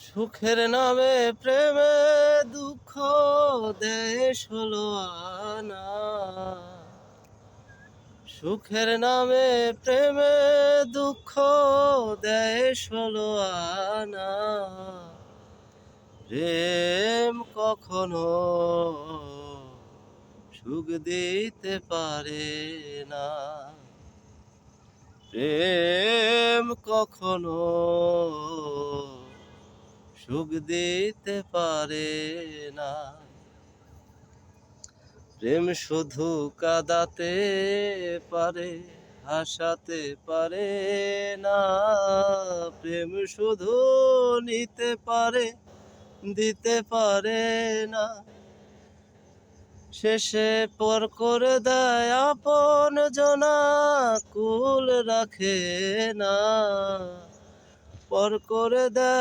সুখের নামে প্রেমে দুঃখ দেয় ষোলো আনা। সুখের নামে প্রেমে দুঃখ দেয় ষোলো আনা। প্রেম কখনো সুখ দিতে পারে না। প্রেম কখনো সুখ দিতে পারে না। প্রেম শুধু কাঁদাতে পারে, হাসাতে পারে না। প্রেম শুধু নিতে পারে, দিতে পারে না। শেষে পর করে দেয় আপন জনা, কুল রাখে না। পর করে দেয়